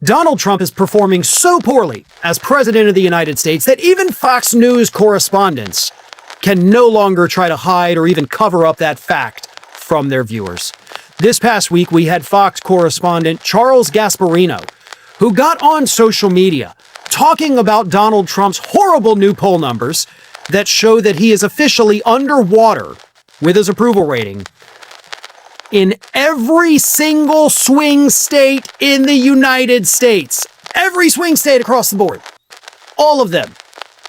Donald Trump is performing so poorly as President of the United States that even Fox News correspondents can no longer try to hide or even cover up that fact from their viewers. This past week, we had Fox correspondent Charles Gasparino, who got on social media talking about Donald Trump's horrible new poll numbers that show that he is officially underwater with his approval rating in every single swing state in the United States. Every swing state across the board. All of them.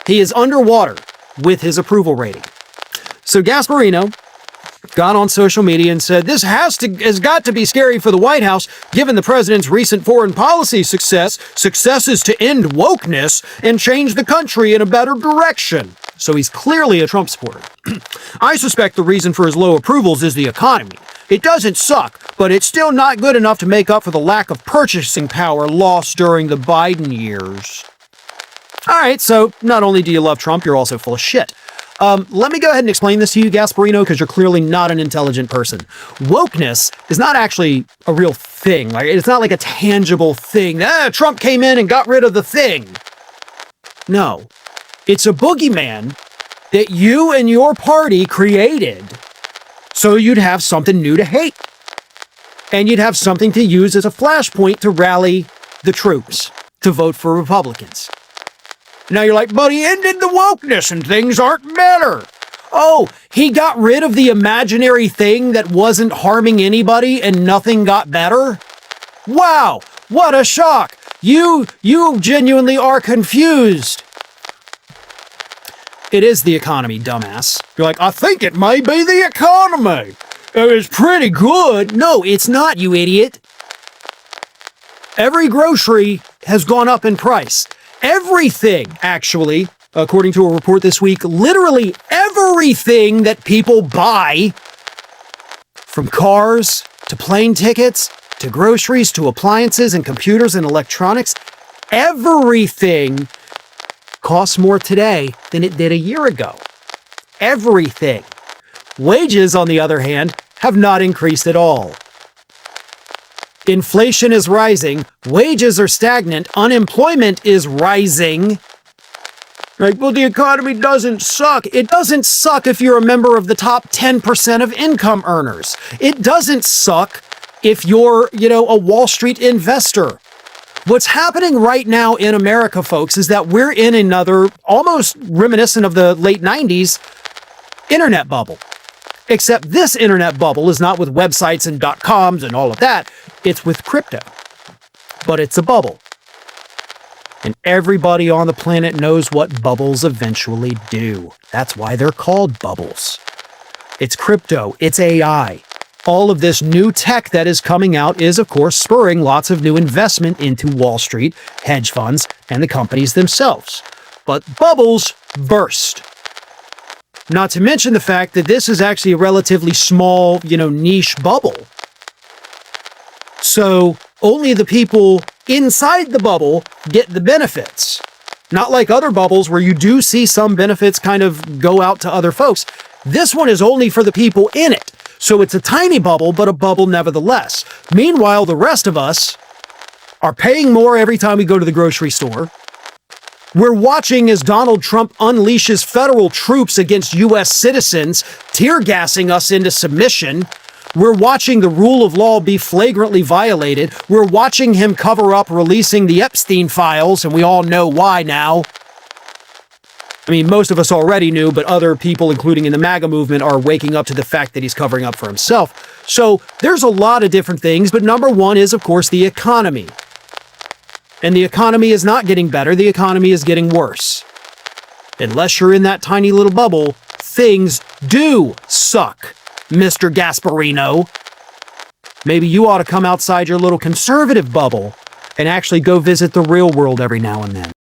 He is underwater with his approval rating. So Gasparino got on social media and said, this has got to be scary for the White House, given the president's recent foreign policy successes to end wokeness and change the country in a better direction. So he's clearly a Trump supporter. I suspect the reason for his low approvals is the economy. It doesn't suck, but it's still not good enough to make up for the lack of purchasing power lost during the Biden years. All right, so not only do you love Trump, you're also full of shit. Let me go ahead and explain this to you, Gasparino, because you're clearly not an intelligent person. Wokeness is not actually a real thing. Like, it's not like a tangible thing. Trump came in and got rid of the thing. No, it's a boogeyman that you and your party created so you'd have something new to hate. And you'd have something to use as a flashpoint to rally the troops to vote for Republicans. Now you're like, but he ended the wokeness and things aren't better. Oh, he got rid of the imaginary thing that wasn't harming anybody and nothing got better? Wow, what a shock. You genuinely are confused. It is the economy, dumbass. You're like, I think it may be the economy. It's pretty good. No, it's not, you idiot. Every grocery has gone up in price. Everything, actually, according to a report this week, literally everything that people buy, from cars to plane tickets to groceries to appliances and computers and electronics, everything costs more today than it did a year ago. Everything. Wages, on the other hand, have not increased at all. Inflation is rising, wages are stagnant, unemployment is rising. Like, well, the economy doesn't suck. It doesn't suck if you're a member of the top 10% of income earners. It doesn't suck if you're, a Wall Street investor. What's happening right now in America, folks, is that we're in another, almost reminiscent of the late 90s, internet bubble. Except this internet bubble is not with websites and .coms and all of that. It's with crypto. But it's a bubble. And everybody on the planet knows what bubbles eventually do. That's why they're called bubbles. It's crypto. It's AI. All of this new tech that is coming out is, of course, spurring lots of new investment into Wall Street, hedge funds, and the companies themselves. But bubbles burst. Not to mention the fact that this is actually a relatively small, niche bubble. So only the people inside the bubble get the benefits. Not like other bubbles where you do see some benefits kind of go out to other folks. This one is only for the people in it. So it's a tiny bubble, but a bubble nevertheless. Meanwhile, the rest of us are paying more every time we go to the grocery store. We're watching as Donald Trump unleashes federal troops against U.S. citizens, tear-gassing us into submission. We're watching the rule of law be flagrantly violated. We're watching him cover up releasing the Epstein files, and we all know why now. I mean, most of us already knew, but other people, including in the MAGA movement, are waking up to the fact that he's covering up for himself. So there's a lot of different things, but number one is, of course, the economy. And the economy is not getting better, the economy is getting worse. Unless you're in that tiny little bubble, things do suck, Mr. Gasparino. Maybe you ought to come outside your little conservative bubble and actually go visit the real world every now and then.